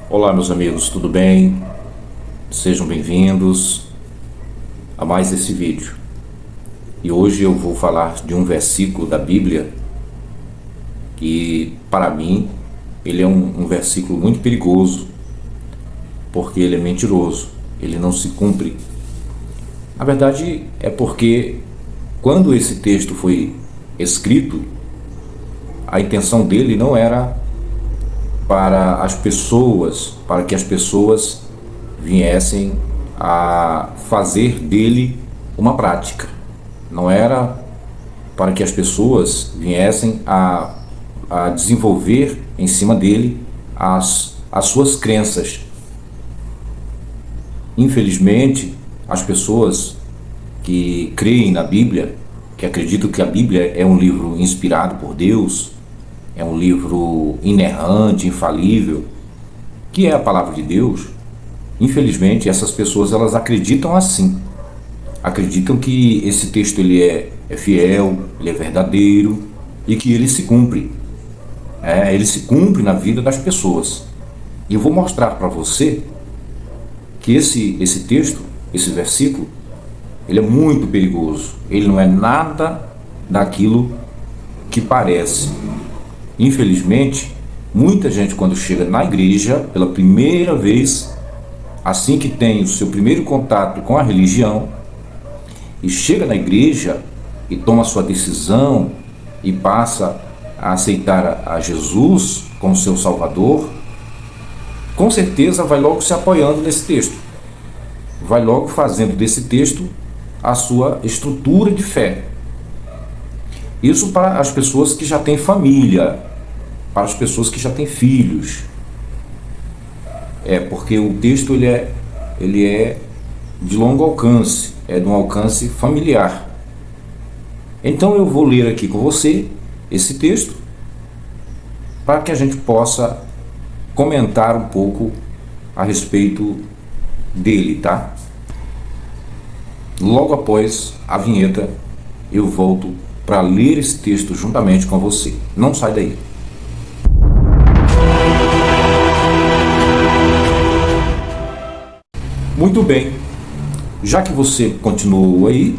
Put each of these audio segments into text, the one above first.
Olá, meus amigos, tudo bem? Sejam bem-vindos a mais esse vídeo. E hoje eu vou falar de um versículo da Bíblia que, para mim, ele é um versículo muito perigoso, porque ele é mentiroso, ele não se cumpre. Na verdade, é porque quando esse texto foi escrito, a intenção dele não era para que as pessoas viessem a fazer dele uma prática. Não era para que as pessoas viessem a desenvolver em cima dele as suas crenças. Infelizmente, as pessoas que creem na Bíblia, que acreditam que a Bíblia é um livro inspirado por Deus, é um livro inerrante, infalível, que é a palavra de Deus, infelizmente essas pessoas elas acreditam assim. Acreditam que esse texto ele é fiel, ele é verdadeiro e que ele se cumpre. Ele se cumpre na vida das pessoas. E eu vou mostrar para você que esse texto, esse versículo, ele é muito perigoso. Ele não é nada daquilo que parece. Infelizmente, muita gente quando chega na igreja pela primeira vez, assim que tem o seu primeiro contato com a religião, e chega na igreja e toma sua decisão e passa a aceitar a Jesus como seu Salvador, com certeza vai logo se apoiando nesse texto, vai logo fazendo desse texto a sua estrutura de fé. Isso para as pessoas que já têm família, para as pessoas que já têm filhos. Porque o texto ele é de longo alcance, é de um alcance familiar. Então eu vou ler aqui com você esse texto para que a gente possa comentar um pouco a respeito dele, tá? Logo após a vinheta eu volto para ler esse texto juntamente com você. Não sai daí. Muito bem. Já que você continuou aí,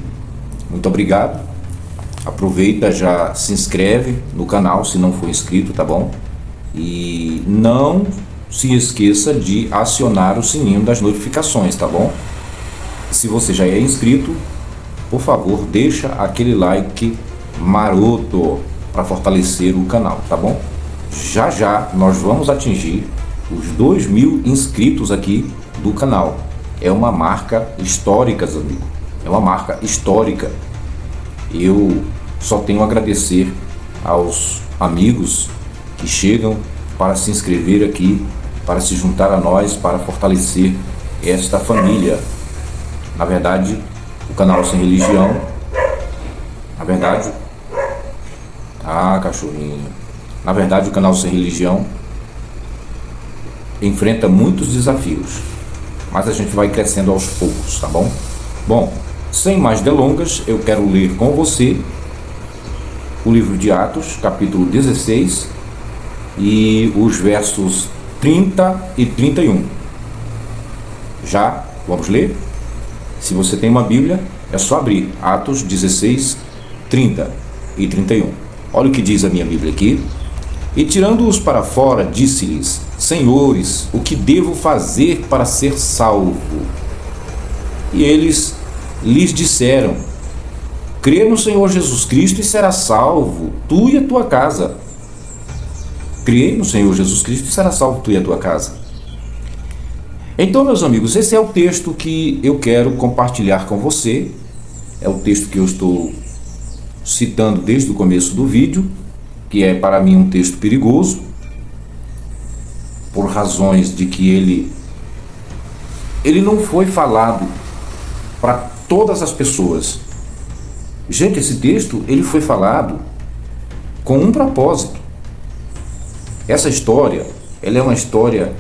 muito obrigado. Aproveita, já se inscreve no canal se não for inscrito, tá bom? E não se esqueça de acionar o sininho das notificações, tá bom? Se você já é inscrito, por favor, deixa aquele like maroto para fortalecer o canal, tá bom? Já já nós vamos atingir os 2.000 inscritos aqui do canal. É uma marca histórica, amigo. É uma marca histórica. Eu só tenho a agradecer aos amigos que chegam para se inscrever aqui, para se juntar a nós, para fortalecer esta família. Na verdade, o canal Sem Religião, cachorrinho. Na verdade, o canal Sem Religião enfrenta muitos desafios, mas a gente vai crescendo aos poucos, tá bom? Bom, sem mais delongas, eu quero ler com você o livro de Atos, capítulo 16, e os versos 30 e 31. Já vamos ler? Se você tem uma Bíblia, é só abrir Atos 16, 30 e 31. Olha o que diz a minha Bíblia aqui. E tirando-os para fora, disse-lhes: Senhores, o que devo fazer para ser salvo? E eles lhes disseram: Crê no Senhor Jesus Cristo e serás salvo, tu e a tua casa. Crê no Senhor Jesus Cristo e serás salvo, tu e a tua casa. Então, meus amigos, esse é o texto que eu quero compartilhar com você. É o texto que eu estou citando desde o começo do vídeo, que é para mim um texto perigoso, por razões de que ele não foi falado para todas as pessoas. Gente, esse texto ele foi falado com um propósito. Essa história, ela é uma história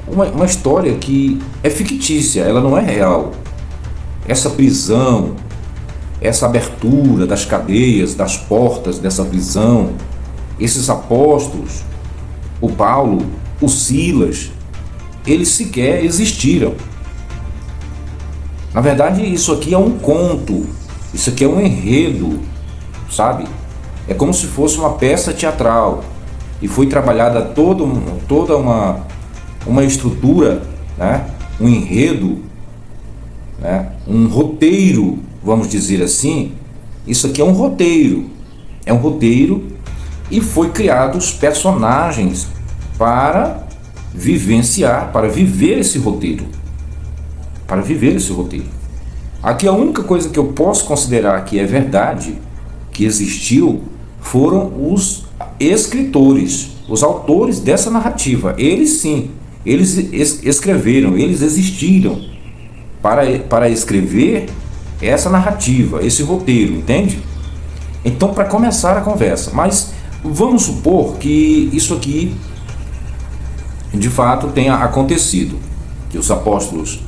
uma história que é fictícia, ela não é real. Essa prisão, essa abertura das cadeias, das portas dessa prisão, esses apóstolos, o Paulo, o Silas, eles sequer existiram. Na verdade, isso aqui é um conto, isso aqui é um enredo, sabe? É como se fosse uma peça teatral e foi trabalhada toda uma estrutura, né? Um enredo, né? Um roteiro, vamos dizer assim. Isso aqui é um roteiro, e foi criados personagens para vivenciar, para viver esse roteiro. Aqui a única coisa que eu posso considerar que é verdade, que existiu, foram os escritores, os autores dessa narrativa. Eles sim, eles escreveram, eles existiram para escrever essa narrativa, esse roteiro, entende? Então, para começar a conversa, mas vamos supor que isso aqui de fato tenha acontecido, que os apóstolos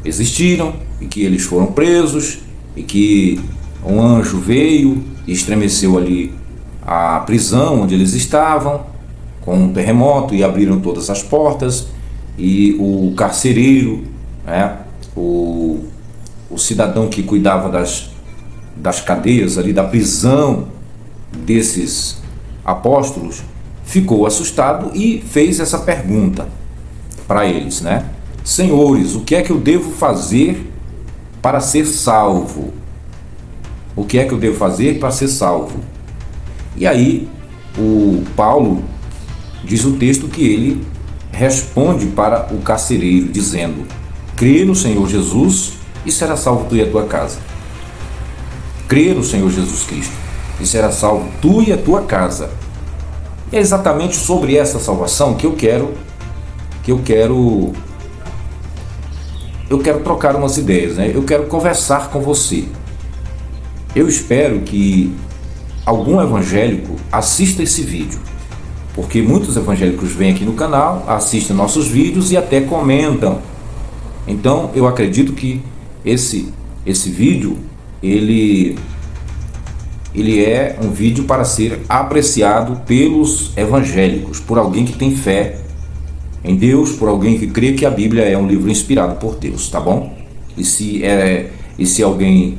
existiram e que eles foram presos e que um anjo veio e estremeceu ali a prisão onde eles estavam com um terremoto e abriram todas as portas, e o carcereiro, né, o cidadão que cuidava das cadeias ali, da prisão desses apóstolos, ficou assustado e fez essa pergunta para eles, né? Senhores, o que é que eu devo fazer para ser salvo? O que é que eu devo fazer para ser salvo? E aí o Paulo diz o texto que ele responde para o carcereiro dizendo: crê no Senhor Jesus e será salvo tu e a tua casa. Crê no Senhor Jesus Cristo e será salvo tu e a tua casa. E é exatamente sobre essa salvação que eu quero trocar umas ideias, né? Eu quero conversar com você. Eu espero que algum evangélico assista esse vídeo, porque muitos evangélicos vêm aqui no canal, assistem nossos vídeos e até comentam. Então eu acredito que esse vídeo ele é um vídeo para ser apreciado pelos evangélicos, por alguém que tem fé em Deus, por alguém que crê que a Bíblia é um livro inspirado por Deus, tá bom? E se alguém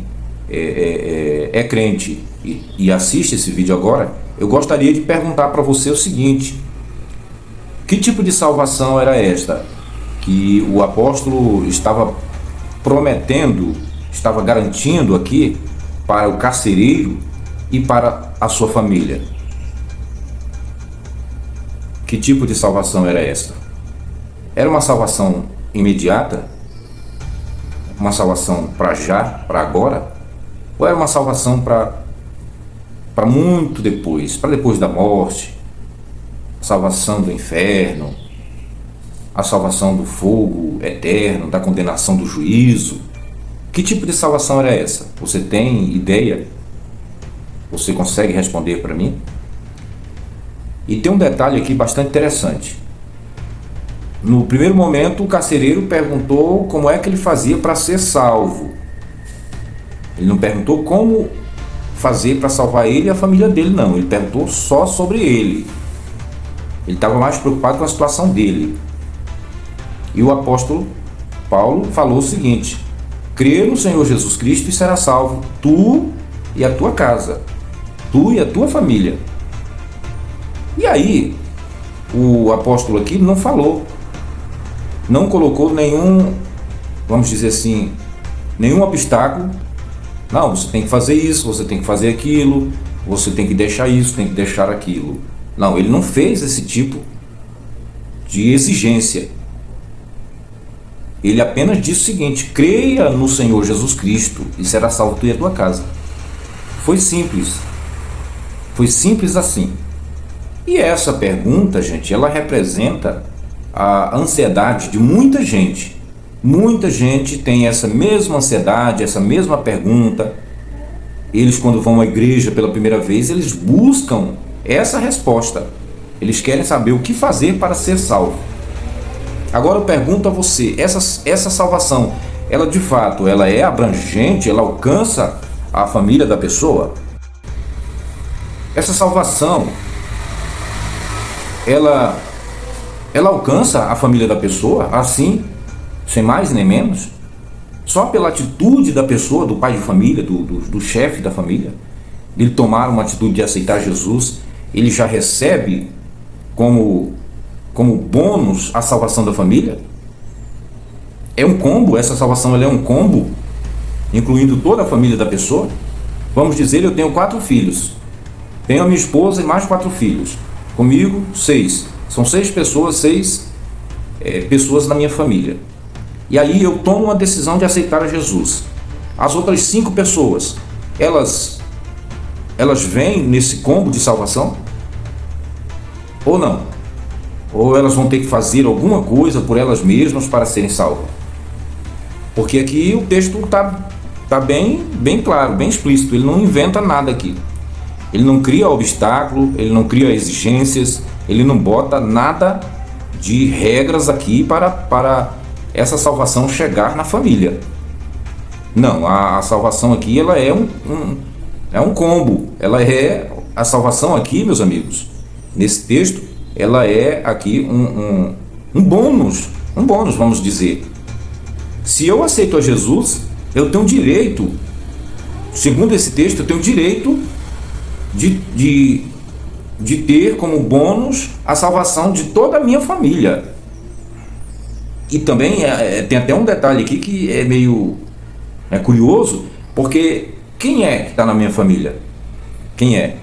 é crente e assiste esse vídeo agora, eu gostaria de perguntar para você o seguinte: que tipo de salvação era esta que o apóstolo estava prometendo, estava garantindo aqui para o carcereiro e para a sua família? Que tipo de salvação era esta? Era uma salvação imediata? Uma salvação para já, para agora? Ou era uma salvação para muito depois, para depois da morte? A salvação do inferno, a salvação do fogo eterno, da condenação do juízo? Que tipo de salvação era essa? Você tem ideia? Você consegue responder para mim? E tem um detalhe aqui bastante interessante. No primeiro momento, o carcereiro perguntou como é que ele fazia para ser salvo. Ele não perguntou como fazer para salvar ele e a família dele, não. Ele perguntou só sobre ele. Ele estava mais preocupado com a situação dele. E o apóstolo Paulo falou o seguinte: crê no Senhor Jesus Cristo e será salvo, tu e a tua casa, tu e a tua família. E aí, o apóstolo aqui não falou, não colocou nenhum, vamos dizer assim, nenhum obstáculo. Não, você tem que fazer isso, você tem que fazer aquilo, você tem que deixar isso, tem que deixar aquilo. Não, ele não fez esse tipo de exigência. Ele apenas disse o seguinte: creia no Senhor Jesus Cristo e será salvo tu e a tua casa. Foi simples assim. E essa pergunta, gente, ela representa a ansiedade de muita gente. Muita gente tem essa mesma ansiedade, essa mesma pergunta. Eles, quando vão à igreja pela primeira vez, eles buscam essa resposta. Eles querem saber o que fazer para ser salvo. Agora eu pergunto a você, essa salvação, ela de fato, ela é abrangente, ela alcança a família da pessoa? Essa salvação, ela ela alcança a família da pessoa, assim, sem mais nem menos, só pela atitude da pessoa, do pai de família, do chefe da família, ele tomar uma atitude de aceitar Jesus, ele já recebe como bônus a salvação da família. É um combo, essa salvação ela é um combo, incluindo toda a família da pessoa. Vamos dizer, eu tenho 4 filhos, tenho a minha esposa e mais 4 filhos, comigo 6, são 6 pessoas, 6 pessoas na minha família. E aí eu tomo uma decisão de aceitar a Jesus. As outras 5 pessoas, elas vêm nesse combo de salvação? Ou não? Ou elas vão ter que fazer alguma coisa por elas mesmas para serem salvas? Porque aqui o texto está bem claro, bem explícito. Ele não inventa nada aqui. Ele não cria obstáculo, ele não cria exigências, ele não bota nada de regras aqui para essa salvação chegar na família. Não, a salvação aqui ela é um combo. A salvação aqui, meus amigos, nesse texto, ela é aqui um bônus, vamos dizer. Se eu aceito a Jesus, eu tenho direito, segundo esse texto, eu tenho direito de ter como bônus a salvação de toda a minha família. E também tem até um detalhe aqui que é meio curioso, porque quem é que está na minha família? Quem é?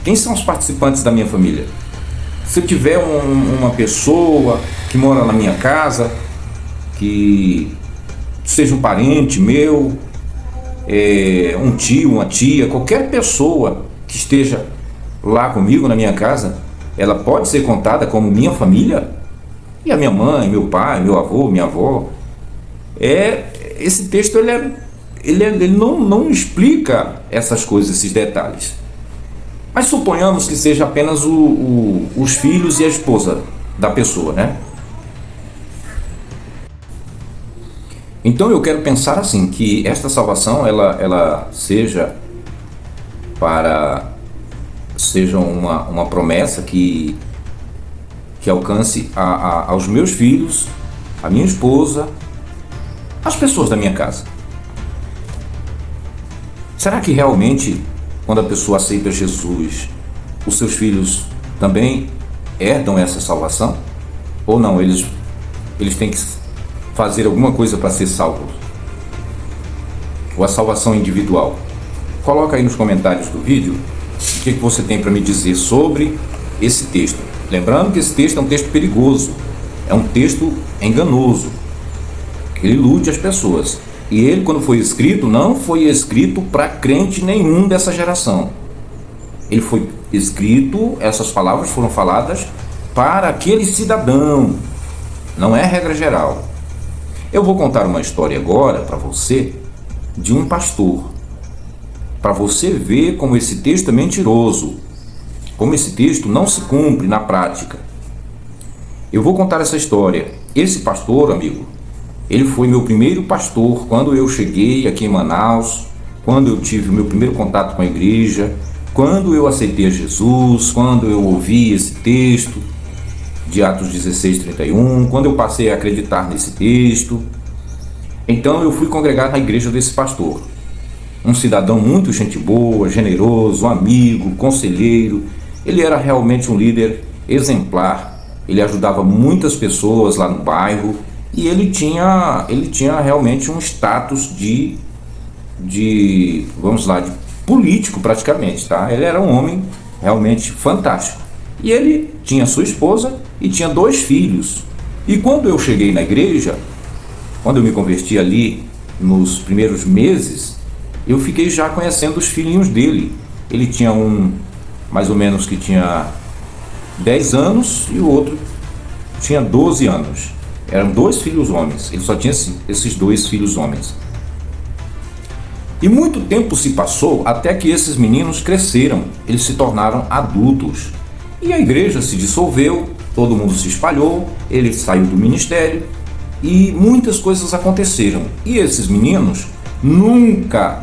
Quem são os participantes da minha família? Se eu tiver uma pessoa que mora na minha casa, que seja um parente meu, um tio, uma tia, qualquer pessoa que esteja lá comigo na minha casa, ela pode ser contada como minha família? E a minha mãe, meu pai, meu avô, minha avó? Esse texto ele não explica essas coisas, esses detalhes. Mas suponhamos que seja apenas os filhos e a esposa da pessoa, né? Então eu quero pensar assim, que esta salvação ela seja uma promessa que alcance aos meus filhos, a minha esposa, as pessoas da minha casa. Será que realmente, quando a pessoa aceita Jesus, os seus filhos também herdam essa salvação? Ou não, eles têm que fazer alguma coisa para ser salvos? Ou a salvação individual? Coloca aí nos comentários do vídeo o que você tem para me dizer sobre esse texto. Lembrando que esse texto é um texto perigoso, é um texto enganoso, ele ilude as pessoas. E ele, quando foi escrito, não foi escrito para crente nenhum dessa geração. Ele foi escrito, essas palavras foram faladas para aquele cidadão, não é regra geral. Eu vou contar uma história agora para você de um pastor, para você ver como esse texto é mentiroso, como esse texto não se cumpre na prática. Eu vou contar essa história. Esse pastor, amigo, ele foi meu primeiro pastor quando eu cheguei aqui em Manaus, quando eu tive o meu primeiro contato com a igreja, quando eu aceitei a Jesus, quando eu ouvi esse texto de Atos 16:31, quando eu passei a acreditar nesse texto. Então eu fui congregar na igreja desse pastor. Um cidadão muito gente boa, generoso, amigo, conselheiro. Ele era realmente um líder exemplar. Ele ajudava muitas pessoas lá no bairro e ele tinha realmente um status de político praticamente, tá? Ele era um homem realmente fantástico. E ele tinha sua esposa e tinha 2 filhos. E quando eu cheguei na igreja, quando eu me converti ali nos primeiros meses, eu fiquei já conhecendo os filhinhos dele. Ele tinha um, mais ou menos, que tinha 10 anos e o outro tinha 12 anos. Eram 2 filhos homens, ele só tinha esses 2 filhos homens. E muito tempo se passou até que esses meninos cresceram, eles se tornaram adultos. E a igreja se dissolveu, todo mundo se espalhou, ele saiu do ministério e muitas coisas aconteceram. E esses meninos nunca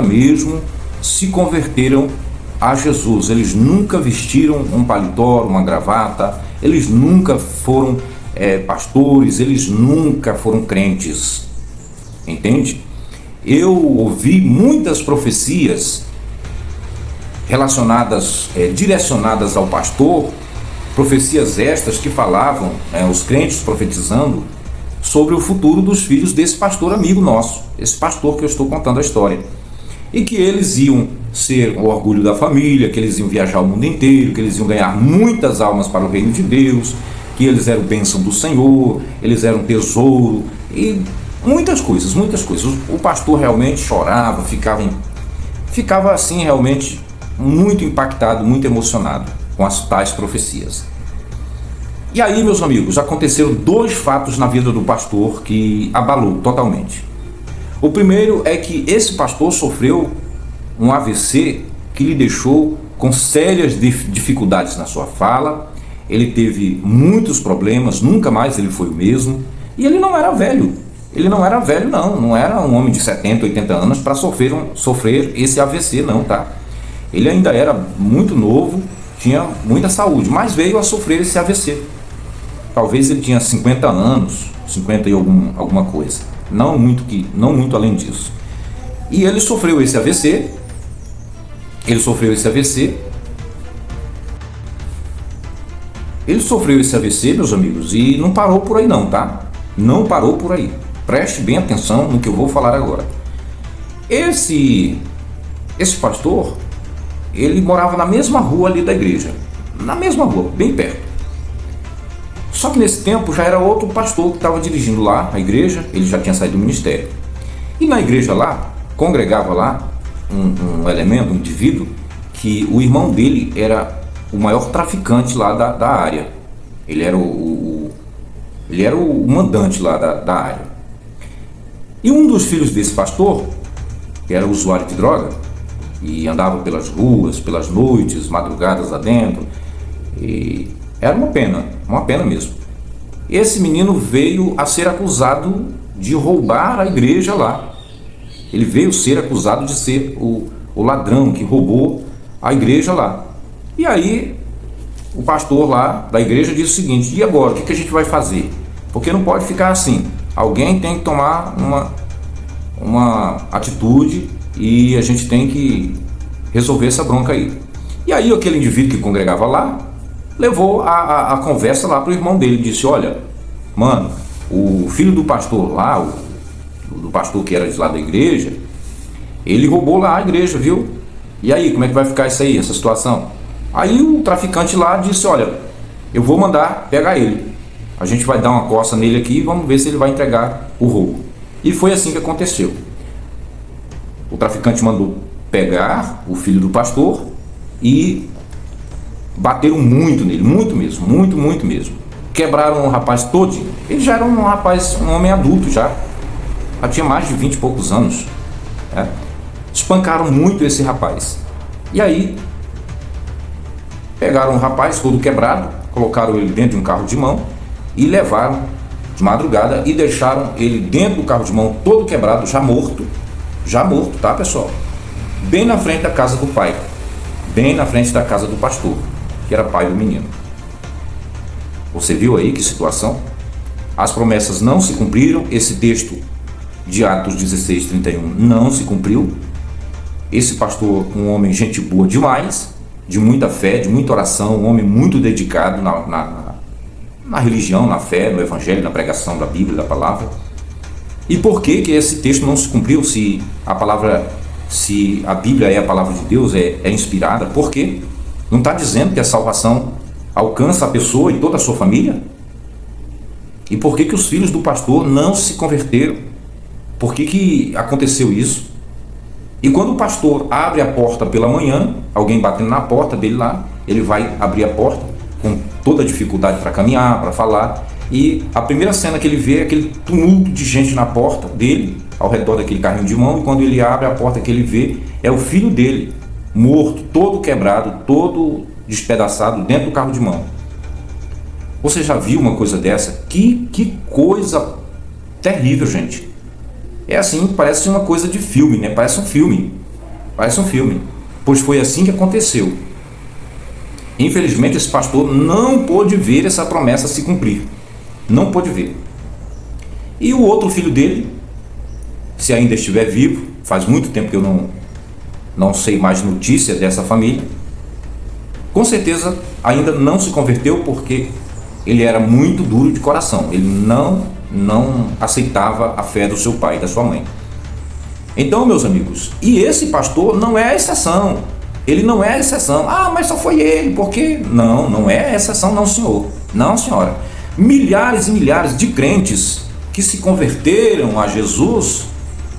mesmo se converteram a Jesus. Eles nunca vestiram um paletó, uma gravata, eles nunca foram pastores, eles nunca foram crentes, entende? Eu ouvi muitas profecias relacionadas, direcionadas ao pastor, profecias estas que falavam, os crentes profetizando sobre o futuro dos filhos desse pastor amigo nosso, esse pastor que eu estou contando a história, e que eles iam ser o orgulho da família, que eles iam viajar o mundo inteiro, que eles iam ganhar muitas almas para o reino de Deus, que eles eram bênção do Senhor, eles eram tesouro, e muitas coisas, muitas coisas. O pastor realmente chorava, ficava assim realmente muito impactado, muito emocionado com as tais profecias. E aí, meus amigos, aconteceram dois fatos na vida do pastor que abalou totalmente. O primeiro é que esse pastor sofreu um AVC que lhe deixou com sérias dificuldades na sua fala. Ele teve muitos problemas, nunca mais ele foi o mesmo. E ele não era velho. Ele não era velho, não era um homem de 70, 80 anos para sofrer esse AVC, não, tá? Ele ainda era muito novo, tinha muita saúde, mas veio a sofrer esse AVC. Talvez ele tinha 50 anos, 50 e alguma coisa, não muito além disso. E ele sofreu esse AVC, meus amigos, e não parou por aí não, tá? Não parou por aí. Preste bem atenção no que eu vou falar agora. Esse pastor, ele morava na mesma rua ali da igreja, na mesma rua, bem perto. Só que nesse tempo já era outro pastor que estava dirigindo lá a igreja, ele já tinha saído do ministério. E na igreja lá, congregava lá um elemento, um indivíduo, que o irmão dele era o maior traficante lá da área. Ele era o mandante lá da área. E um dos filhos desse pastor, que era usuário de droga, e andava pelas ruas, pelas noites, madrugadas adentro, e era uma pena mesmo. Esse menino veio a ser acusado de roubar a igreja lá. Ele veio ser acusado de ser o ladrão que roubou a igreja lá. E aí o pastor lá da igreja disse o seguinte: e agora, o que a gente vai fazer? Porque não pode ficar assim. Alguém tem que tomar uma atitude e a gente tem que resolver essa bronca aí. E aí aquele indivíduo que congregava lá levou a conversa lá para o irmão dele, disse: olha, mano, o filho do pastor lá, do pastor que era de lá da igreja, ele roubou lá a igreja, viu? E aí, como é que vai ficar isso aí, essa situação? Aí o traficante lá disse: olha, eu vou mandar pegar ele, a gente vai dar uma coça nele aqui e vamos ver se ele vai entregar o roubo. E foi assim que aconteceu. O traficante mandou pegar o filho do pastor e bateram muito nele, muito mesmo, muito mesmo. Quebraram o rapaz todinho. Ele já era um homem adulto já tinha mais de 20 e poucos anos, né? Espancaram muito esse rapaz. E aí pegaram o rapaz todo quebrado, colocaram ele dentro de um carro de mão e levaram de madrugada e deixaram ele dentro do carro de mão todo quebrado, já morto, tá, pessoal? Bem na frente da casa do pai, bem na frente da casa do pastor, que era pai do menino. Você viu aí que situação? As promessas não se cumpriram. Esse texto de Atos 16:31 não se cumpriu. Esse pastor, um homem gente boa demais, de muita fé, de muita oração, um homem muito dedicado na religião, na fé, no evangelho, na pregação da Bíblia, da palavra. E por que esse texto não se cumpriu? Se a Bíblia é a palavra de Deus, é inspirada, por quê? Não está dizendo que a salvação alcança a pessoa e toda a sua família? E por que os filhos do pastor não se converteram? Por que aconteceu isso? E quando o pastor abre a porta pela manhã, alguém batendo na porta dele lá, ele vai abrir a porta com toda a dificuldade para caminhar, para falar, e a primeira cena que ele vê é aquele tumulto de gente na porta dele, ao redor daquele carrinho de mão, e quando ele abre a porta que ele vê, é o filho dele, morto, todo quebrado, todo despedaçado, dentro do carro de mão. Você já viu uma coisa dessa? Que coisa terrível, gente. É assim, parece uma coisa de filme, né? Parece um filme. pois foi assim que aconteceu. Infelizmente, esse pastor não pôde ver essa promessa se cumprir. Não pôde ver. E o outro filho dele, se ainda estiver vivo, faz muito tempo que eu não sei mais notícia dessa família, com certeza ainda não se converteu, porque ele era muito duro de coração. Ele não aceitava a fé do seu pai e da sua mãe. Então, meus amigos, e esse pastor não é a exceção. Ele não é a exceção. Ah, mas só foi ele, porque... Não é a exceção, não, senhor. Não, senhora. Milhares e milhares de crentes que se converteram a Jesus,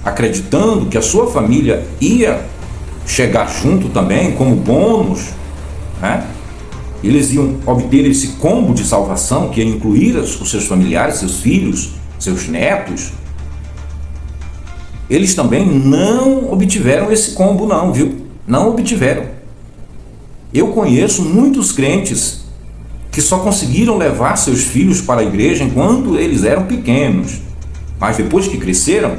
acreditando que a sua família ia chegar junto também, como bônus, né? Eles iam obter esse combo de salvação, que ia incluir os seus familiares, seus filhos, seus netos. Eles também não obtiveram esse combo, não, viu? Não obtiveram. Eu conheço muitos crentes que só conseguiram levar seus filhos para a igreja enquanto eles eram pequenos. Mas depois que cresceram,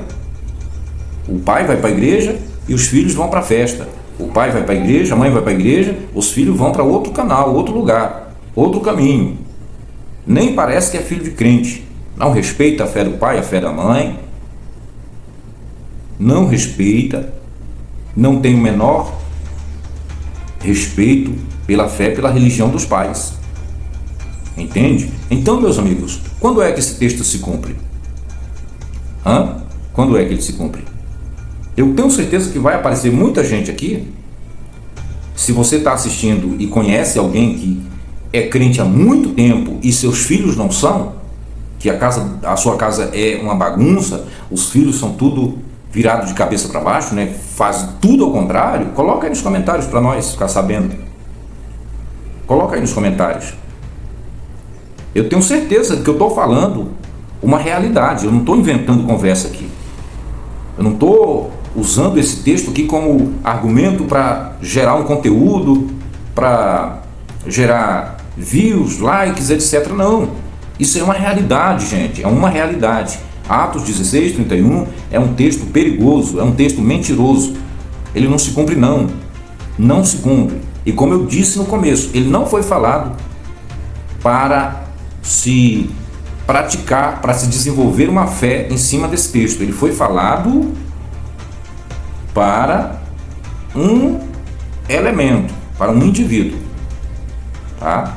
o pai vai para a igreja e os filhos vão para a festa. O pai vai para a igreja, a mãe vai para a igreja, os filhos vão para outro canal, outro lugar, outro caminho. Nem parece que é filho de crente. Não respeita a fé do pai, a fé da mãe. Não respeita, não tem o menor respeito pela fé, pela religião dos pais. Entende? Então, meus amigos, quando é que esse texto se cumpre? Quando é que ele se cumpre? Eu tenho certeza que vai aparecer muita gente aqui. Se você está assistindo e conhece alguém que é crente há muito tempo e seus filhos não são, que a sua casa é uma bagunça, os filhos são tudo virado de cabeça para baixo, né? Faz tudo ao contrário, coloca aí nos comentários para nós ficar sabendo. Coloca aí nos comentários. Eu tenho certeza que eu estou falando uma realidade, eu não estou inventando conversa aqui. Eu não estou usando esse texto aqui como argumento para gerar um conteúdo, para gerar views, likes, etc. Não. Isso é uma realidade, gente, é uma realidade. Atos 16, 31 é um texto perigoso, é um texto mentiroso. Ele não se cumpre, não se cumpre. E como eu disse no começo, ele não foi falado para se praticar, para se desenvolver uma fé em cima desse texto. Ele foi falado para um elemento, para um indivíduo, tá?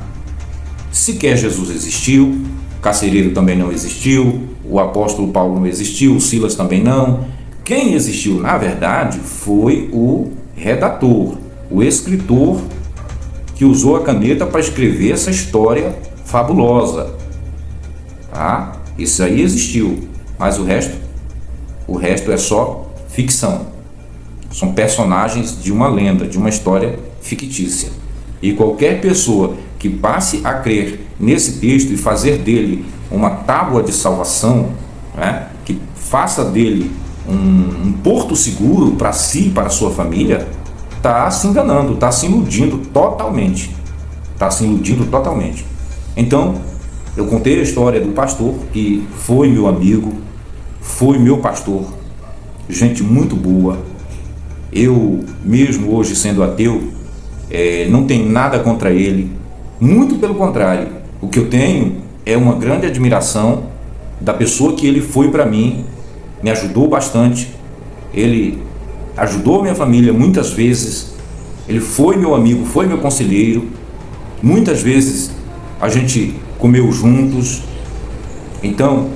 Sequer Jesus existiu, carcereiro também não existiu, o apóstolo Paulo não existiu, Silas também não. Quem existiu, na verdade, foi o redator, o escritor que usou a caneta para escrever essa história fabulosa, tá? Isso aí existiu, mas o resto é só ficção. São personagens de uma lenda, de uma história fictícia. E qualquer pessoa que passe a crer nesse texto e fazer dele uma tábua de salvação, né, que faça dele um porto seguro para si e para a sua família, está se enganando, está se iludindo totalmente. Está se iludindo totalmente. Então, eu contei a história do pastor, que foi meu amigo, foi meu pastor, gente muito boa. Eu, mesmo hoje sendo ateu, não tenho nada contra ele, muito pelo contrário. O que eu tenho é uma grande admiração da pessoa que ele foi para mim, me ajudou bastante, ele ajudou minha família muitas vezes, ele foi meu amigo, foi meu conselheiro, muitas vezes a gente comeu juntos. Então,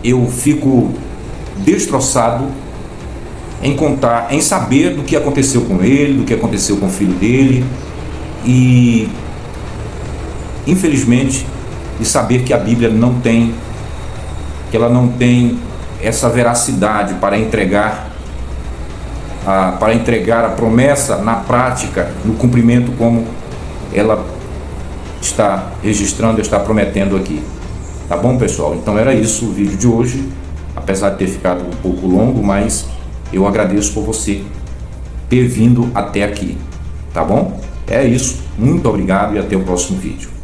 eu fico destroçado em saber do que aconteceu com ele, do que aconteceu com o filho dele, e infelizmente de saber que a Bíblia não tem essa veracidade para entregar a promessa na prática, no cumprimento, como ela está registrando, está prometendo aqui. Tá bom, pessoal? Então era isso o vídeo de hoje, apesar de ter ficado um pouco longo, mas eu agradeço por você ter vindo até aqui, tá bom? É isso, muito obrigado e até o próximo vídeo.